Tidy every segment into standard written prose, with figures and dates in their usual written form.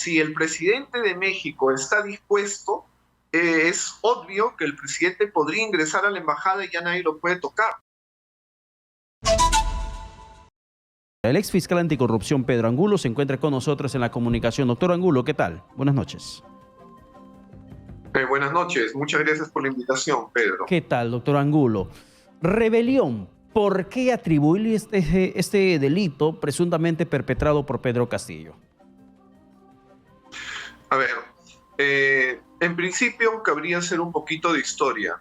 si el presidente de México está dispuesto, es obvio que el presidente podría ingresar a la embajada y ya nadie lo puede tocar. El ex fiscal anticorrupción Pedro Angulo se encuentra con nosotros en la comunicación. Doctor Angulo, ¿qué tal? Buenas noches. Buenas noches, muchas gracias por la invitación, Pedro. ¿Qué tal, doctor Angulo? Rebelión. ¿Por qué atribuirle este delito presuntamente perpetrado por Pedro Castillo? A ver, en principio cabría hacer un poquito de historia.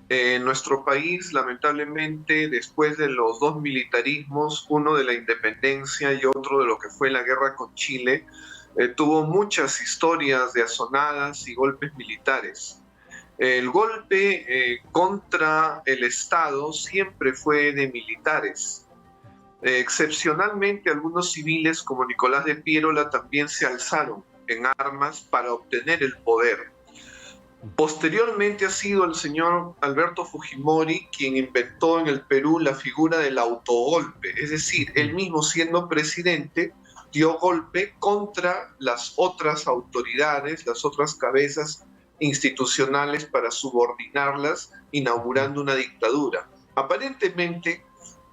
En nuestro país, lamentablemente, después de los dos militarismos, uno de la independencia y otro de lo que fue la guerra con Chile, tuvo muchas historias de azonadas y golpes militares. El golpe contra el Estado siempre fue de militares. Excepcionalmente, algunos civiles como Nicolás de Piérola también se alzaron en armas para obtener el poder. Posteriormente ha sido el señor Alberto Fujimori quien inventó en el Perú la figura del autogolpe, es decir, él mismo siendo presidente dio golpe contra las otras autoridades, las otras cabezas institucionales para subordinarlas, inaugurando una dictadura. Aparentemente,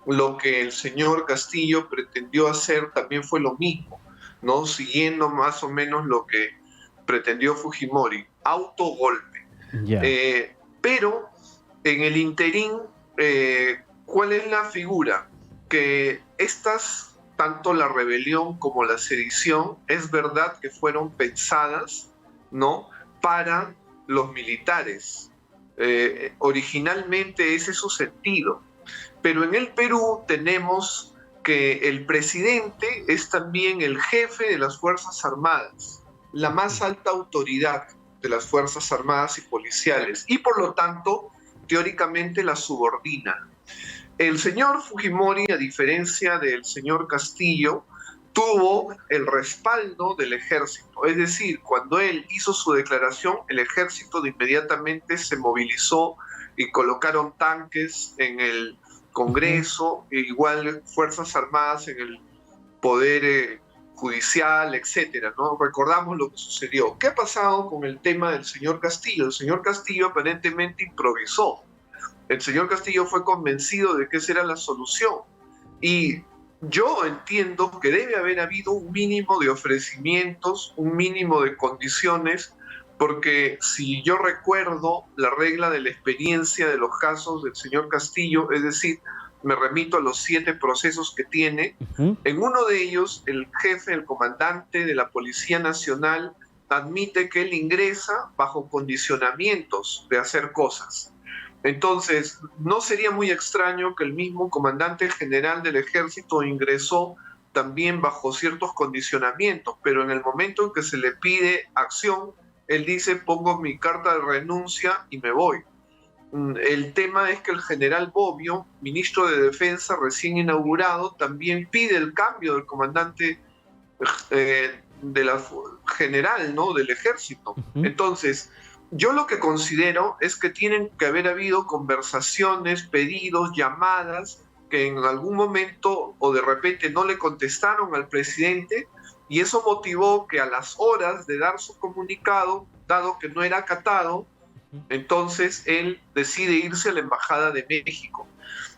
lo que el señor Castillo pretendió hacer también fue lo mismo, ¿no? Siguiendo más o menos lo que pretendió Fujimori, autogolpe. Pero en el interín, ¿cuál es la figura? Que estas, tanto la rebelión como la sedición, es verdad que fueron pensadas, ¿no?, para los militares. Originalmente ese es su sentido. Pero en el Perú tenemos que el presidente es también el jefe de las Fuerzas Armadas, la más alta autoridad de las Fuerzas Armadas y policiales, y por lo tanto, teóricamente la subordina. El señor Fujimori, a diferencia del señor Castillo, tuvo el respaldo del ejército. Es decir, cuando él hizo su declaración, el ejército de inmediatamente se movilizó y colocaron tanques en el Congreso, e igual Fuerzas Armadas en el Poder Judicial, etcétera, ¿no? Recordamos lo que sucedió. ¿Qué ha pasado con el tema del señor Castillo? El señor Castillo aparentemente improvisó. El señor Castillo fue convencido de que esa era la solución. Y yo entiendo que debe haber habido un mínimo de ofrecimientos, un mínimo de condiciones, porque si yo recuerdo la regla de la experiencia de los casos del señor Castillo, es decir, me remito a los 7 procesos que tiene, en uno de ellos el jefe, el comandante de la Policía Nacional admite que él ingresa bajo condicionamientos de hacer cosas. Entonces, no sería muy extraño que el mismo comandante general del ejército ingresó también bajo ciertos condicionamientos, pero en el momento en que se le pide acción, él dice, pongo mi carta de renuncia y me voy. El tema es que el general Bobbio, ministro de Defensa recién inaugurado, también pide el cambio del comandante de la general, ¿no?, del ejército. Entonces, yo lo que considero es que tienen que haber habido conversaciones, pedidos, llamadas, que en algún momento o de repente no le contestaron al presidente, y eso motivó que a las horas de dar su comunicado, dado que no era acatado, entonces él decide irse a la Embajada de México.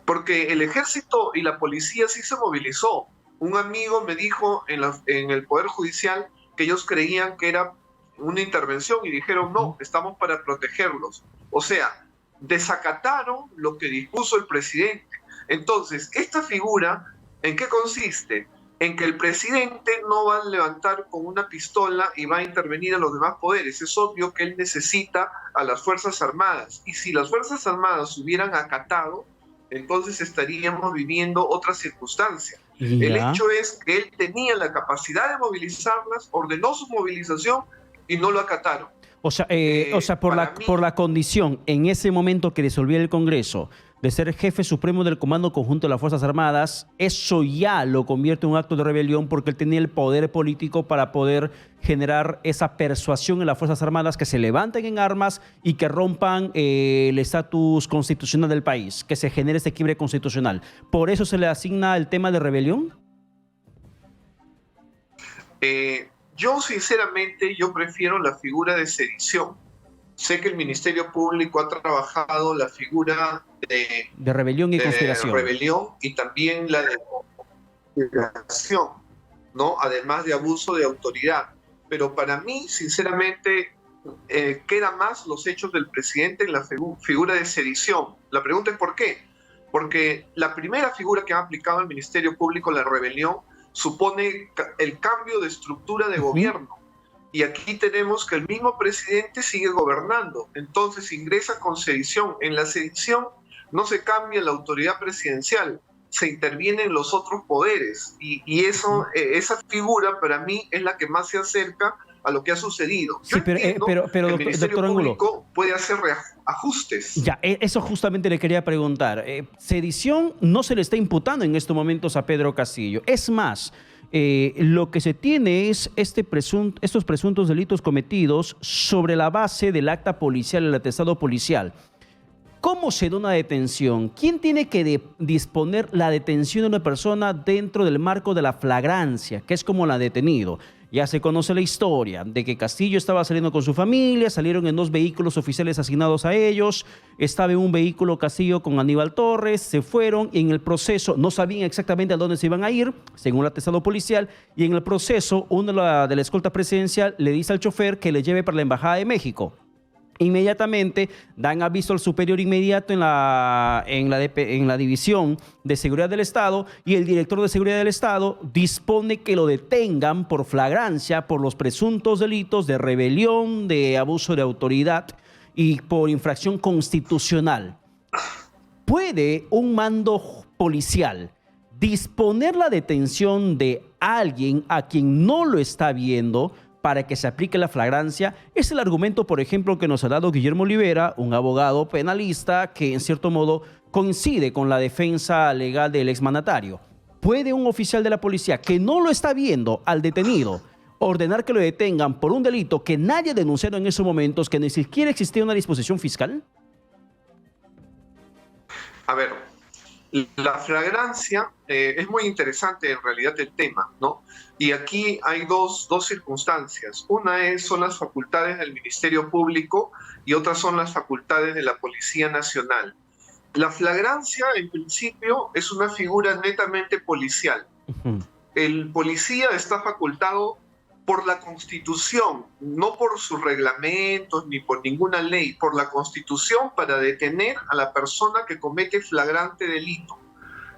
Porque el ejército y la policía sí se movilizó. Un amigo me dijo en el Poder Judicial que ellos creían que era una intervención y dijeron, no, estamos para protegerlos. O sea, desacataron lo que dispuso el presidente. Entonces, esta figura, ¿en qué consiste? En que el presidente no va a levantar con una pistola y va a intervenir a los demás poderes. Es obvio que él necesita a las Fuerzas Armadas. Y si las Fuerzas Armadas hubieran acatado, entonces estaríamos viviendo otra circunstancia. El hecho es que él tenía la capacidad de movilizarlas, ordenó su movilización y no lo acataron. O sea, por la condición en ese momento que disolviera el Congreso de ser jefe supremo del Comando Conjunto de las Fuerzas Armadas, eso ya lo convierte en un acto de rebelión porque él tenía el poder político para poder generar esa persuasión en las Fuerzas Armadas que se levanten en armas y que rompan el estatus constitucional del país, que se genere ese quiebre constitucional. ¿Por eso se le asigna el tema de rebelión? Yo sinceramente, yo prefiero la figura de sedición. Sé que el Ministerio Público ha trabajado la figura de rebelión y de conspiración. rebelión y también la de conspiración, ¿no? Además de abuso de autoridad. Pero para mí, sinceramente, queda más los hechos del presidente en la figura de sedición. La pregunta es ¿por qué? Porque la primera figura que ha aplicado el Ministerio Público, la rebelión, supone el cambio de estructura de gobierno. Y aquí tenemos que el mismo presidente sigue gobernando. Entonces ingresa con sedición. En la sedición no se cambia la autoridad presidencial, se intervienen los otros poderes. Y esa figura para mí es la que más se acerca a lo que ha sucedido. Sí, pero el Ministerio doctor Angulo, Público puede hacer ajustes. Ya, eso justamente le quería preguntar. Sedición no se le está imputando en estos momentos a Pedro Castillo. Es más, lo que se tiene es estos presuntos delitos cometidos sobre la base del acta policial, el atestado policial. ¿Cómo se da una detención? ¿Quién tiene que disponer la detención de una persona dentro del marco de la flagrancia, que es como la detenido? Ya se conoce la historia de que Castillo estaba saliendo con su familia, salieron en 2 vehículos oficiales asignados a ellos, estaba en un vehículo Castillo con Aníbal Torres, se fueron y en el proceso no sabían exactamente a dónde se iban a ir, según el atestado policial, y en el proceso uno de la escolta presidencial le dice al chofer que le lleve para la Embajada de México. Inmediatamente dan aviso al superior inmediato en la División de Seguridad del Estado y el director de Seguridad del Estado dispone que lo detengan por flagrancia por los presuntos delitos de rebelión, de abuso de autoridad y por infracción constitucional. ¿Puede un mando policial disponer la detención de alguien a quien no lo está viendo para que se aplique la flagrancia? Es el argumento, por ejemplo, que nos ha dado Guillermo Olivera, un abogado penalista que en cierto modo coincide con la defensa legal del exmandatario. ¿Puede un oficial de la policía que no lo está viendo al detenido ordenar que lo detengan por un delito que nadie denunció en esos momentos, que ni siquiera existía una disposición fiscal? A ver, la flagrancia es muy interesante en realidad el tema, ¿no? Y aquí hay dos circunstancias. Una son las facultades del Ministerio Público y otras son las facultades de la Policía Nacional. La flagrancia, en principio, es una figura netamente policial. El policía está facultado por la Constitución, no por sus reglamentos ni por ninguna ley, por la Constitución para detener a la persona que comete flagrante delito.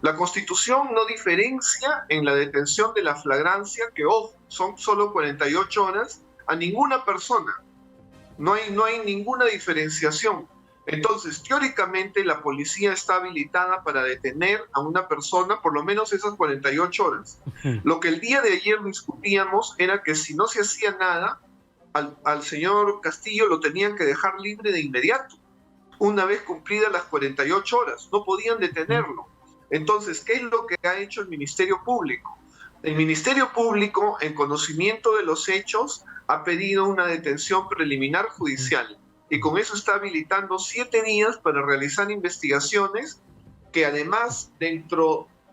La Constitución no diferencia en la detención de la flagrancia, que ojo, son solo 48 horas, a ninguna persona. No hay ninguna diferenciación. Entonces, teóricamente, la policía está habilitada para detener a una persona por lo menos esas 48 horas. Lo que el día de ayer discutíamos era que si no se hacía nada, al señor Castillo lo tenían que dejar libre de inmediato, una vez cumplidas las 48 horas. No podían detenerlo. Entonces, ¿qué es lo que ha hecho el Ministerio Público? El Ministerio Público, en conocimiento de los hechos, ha pedido una detención preliminar judicial y con eso está habilitando 7 días para realizar investigaciones que además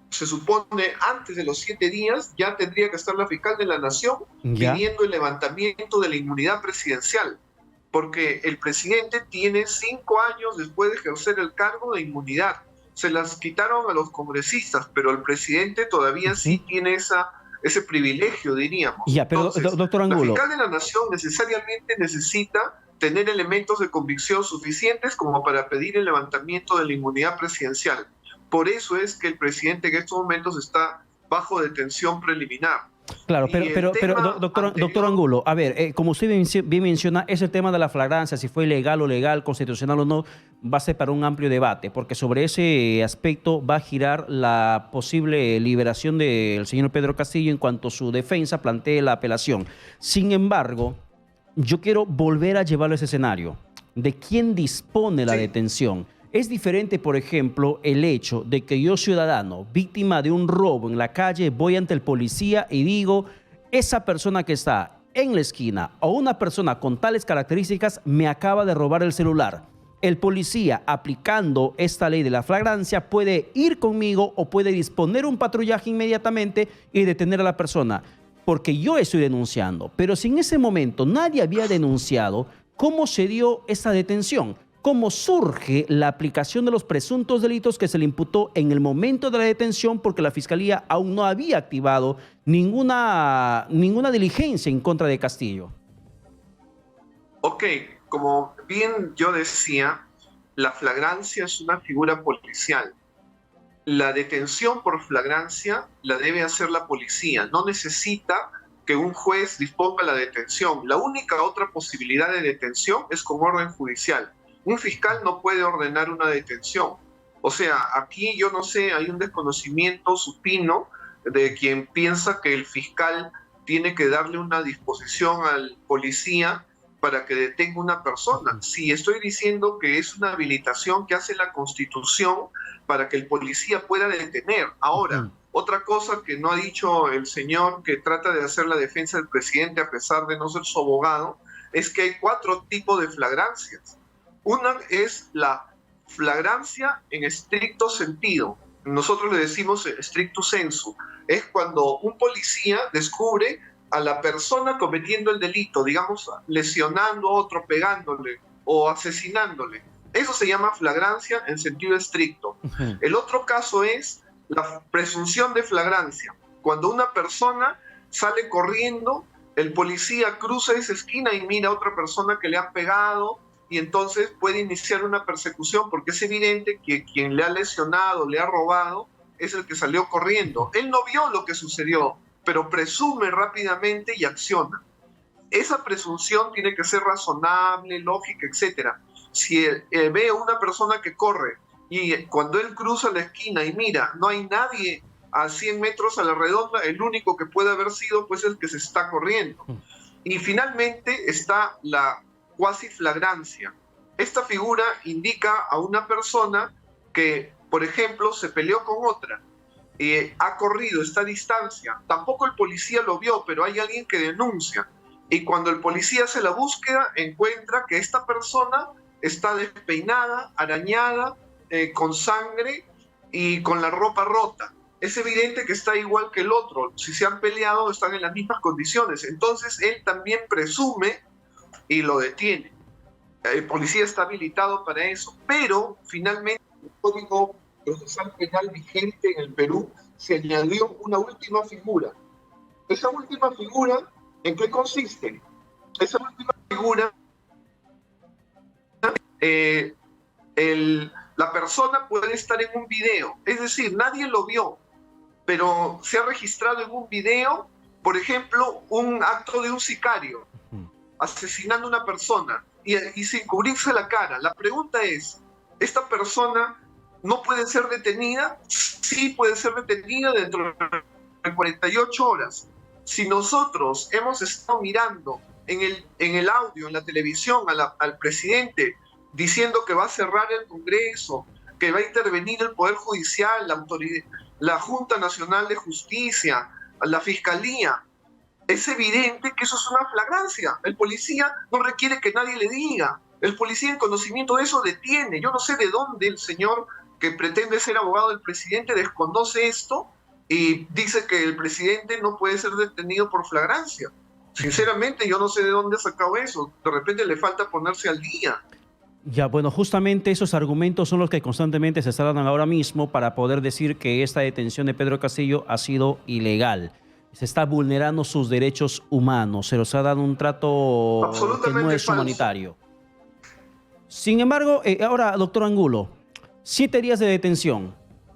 se supone antes de los 7 días ya tendría que estar la fiscal de la Nación pidiendo el levantamiento de la inmunidad presidencial, porque el presidente tiene 5 años después de ejercer el cargo de inmunidad. Se las quitaron a los congresistas, pero el presidente todavía sí tiene ese privilegio, diríamos. Ya, pero, entonces, doctor Angulo, la fiscal de la Nación necesariamente necesita tener elementos de convicción suficientes como para pedir el levantamiento de la inmunidad presidencial. Por eso es que el presidente en estos momentos está bajo detención preliminar. Claro, pero doctor Angulo, a ver, como usted bien menciona, ese tema de la flagrancia, si fue ilegal o legal, constitucional o no, va a ser para un amplio debate, porque sobre ese aspecto va a girar la posible liberación del señor Pedro Castillo en cuanto su defensa plantee la apelación. Sin embargo, yo quiero volver a llevarlo a ese escenario de quién dispone la detención. Es diferente, por ejemplo, el hecho de que yo, ciudadano, víctima de un robo en la calle, voy ante el policía y digo, esa persona que está en la esquina o una persona con tales características me acaba de robar el celular. El policía, aplicando esta ley de la flagrancia, puede ir conmigo o puede disponer un patrullaje inmediatamente y detener a la persona. porque yo estoy denunciando. Pero si en ese momento nadie había denunciado, ¿cómo se dio esa detención? ¿Cómo surge la aplicación de los presuntos delitos que se le imputó en el momento de la detención? Porque la Fiscalía aún no había activado ninguna diligencia en contra de Castillo. Ok, como bien yo decía, la flagrancia es una figura policial. La detención por flagrancia la debe hacer la policía. No necesita que un juez disponga la detención. La única otra posibilidad de detención es con orden judicial. Un fiscal no puede ordenar una detención. O sea, aquí yo no sé, hay un desconocimiento supino de quien piensa que el fiscal tiene que darle una disposición al policía para que detenga una persona. Sí, estoy diciendo que es una habilitación que hace la Constitución para que el policía pueda detener. Ahora, otra cosa que no ha dicho el señor que trata de hacer la defensa del presidente a pesar de no ser su abogado, es que hay 4 tipos de flagrancias. Una es la flagrancia en estricto sentido. Nosotros le decimos stricto sensu. Es cuando un policía descubre a la persona cometiendo el delito, digamos, lesionando a otro, pegándole o asesinándole. Eso se llama flagrancia en sentido estricto. El otro caso es la presunción de flagrancia. Cuando una persona sale corriendo, el policía cruza esa esquina y mira a otra persona que le han pegado y entonces puede iniciar una persecución porque es evidente que quien le ha lesionado, le ha robado, es el que salió corriendo. Él no vio lo que sucedió, pero presume rápidamente y acciona. Esa presunción tiene que ser razonable, lógica, etc. Si ve a una persona que corre y cuando él cruza la esquina y mira, no hay nadie a 100 metros a la redonda, el único que puede haber sido pues el que se está corriendo. Y finalmente está la cuasi flagrancia. Esta figura indica a una persona que, por ejemplo, se peleó con otra, ha corrido esta distancia, tampoco el policía lo vio, pero hay alguien que denuncia, y cuando el policía hace la búsqueda, encuentra que esta persona está despeinada, arañada, con sangre y con la ropa rota. Es evidente que está igual que el otro. Si se han peleado, están en las mismas condiciones. Entonces, él también presume y lo detiene. El policía está habilitado para eso. Pero, finalmente, el Código Procesal Penal vigente en el Perú se añadió una última figura. Esa última figura, ¿en qué consiste? Esa última figura, la persona puede estar en un video, es decir, nadie lo vio, pero se ha registrado en un video, por ejemplo, un acto de un sicario asesinando a una persona y sin cubrirse la cara. La pregunta es, ¿esta persona no puede ser detenida? Sí puede ser detenida dentro de 48 horas. Si nosotros hemos estado mirando en el audio, en la televisión, al presidente diciendo que va a cerrar el Congreso, que va a intervenir el Poder Judicial, la Junta Nacional de Justicia, la Fiscalía, es evidente que eso es una flagrancia. El policía no requiere que nadie le diga. El policía en conocimiento de eso detiene. Yo no sé de dónde el señor que pretende ser abogado del presidente desconoce esto y dice que el presidente no puede ser detenido por flagrancia. Sinceramente, yo no sé de dónde ha sacado eso. De repente le falta ponerse al día. Ya, bueno, justamente esos argumentos son los que constantemente se están dando ahora mismo para poder decir que esta detención de Pedro Castillo ha sido ilegal. Se está vulnerando sus derechos humanos, se los ha dado un trato que no es humanitario. Sin embargo, ahora, doctor Angulo, 7 días de detención,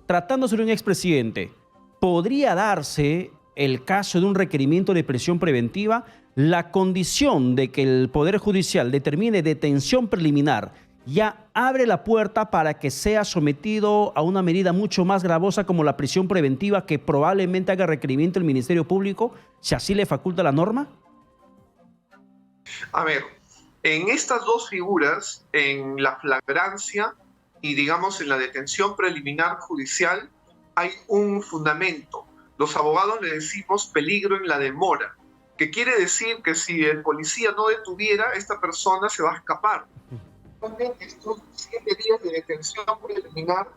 tratándose de un expresidente, ¿podría darse el caso de un requerimiento de prisión preventiva? La condición de que el Poder Judicial determine detención preliminar ya abre la puerta para que sea sometido a una medida mucho más gravosa como la prisión preventiva, que probablemente haga requerimiento el Ministerio Público, si así le faculta la norma. A ver, en estas dos figuras, en la flagrancia y digamos en la detención preliminar judicial, hay un fundamento. Los abogados le decimos peligro en la demora, que quiere decir que si el policía no detuviera, esta persona se va a escapar. Estos 7 días de detención preliminar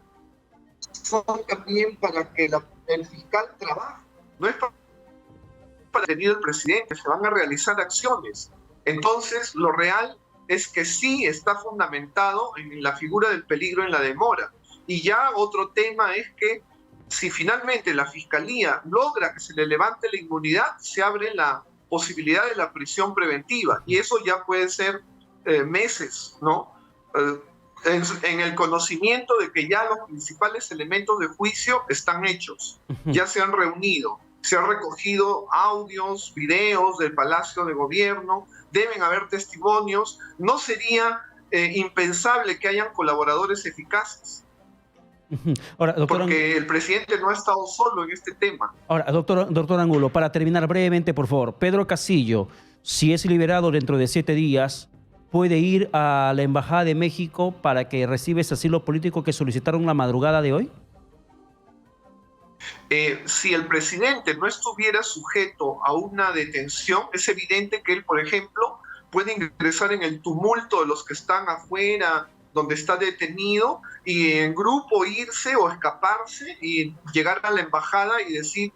son también para que el fiscal trabaje. No es para detener al presidente, se van a realizar acciones. Entonces, lo real es que sí está fundamentado en la figura del peligro en la demora. Y ya otro tema es que si finalmente la Fiscalía logra que se le levante la inmunidad, se abre la posibilidad de la prisión preventiva. Y eso ya puede ser meses, ¿no? En el conocimiento de que ya los principales elementos de juicio están hechos, ya se han reunido, se han recogido audios, videos del Palacio de Gobierno, deben haber testimonios, no sería impensable que hayan colaboradores eficaces. Ahora, porque el presidente no ha estado solo en este tema. Ahora, doctor Angulo, para terminar brevemente, por favor, Pedro Castillo, si es liberado dentro de 7 días, ¿puede ir a la Embajada de México para que reciba ese asilo político que solicitaron la madrugada de hoy? Si el presidente no estuviera sujeto a una detención, es evidente que él, por ejemplo, puede ingresar en el tumulto de los que están afuera, donde está detenido, y en grupo irse o escaparse y llegar a la embajada y decir,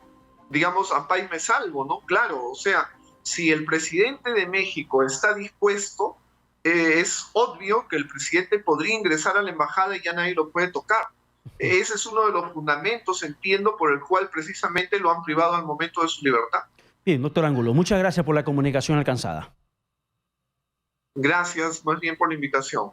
digamos, ampay me salvo, ¿no? Claro, o sea, si el presidente de México está dispuesto, es obvio que el presidente podría ingresar a la embajada y ya nadie lo puede tocar. Ese es uno de los fundamentos, entiendo, por el cual precisamente lo han privado al momento de su libertad. Bien, doctor Angulo, muchas gracias por la comunicación alcanzada. Gracias más bien por la invitación.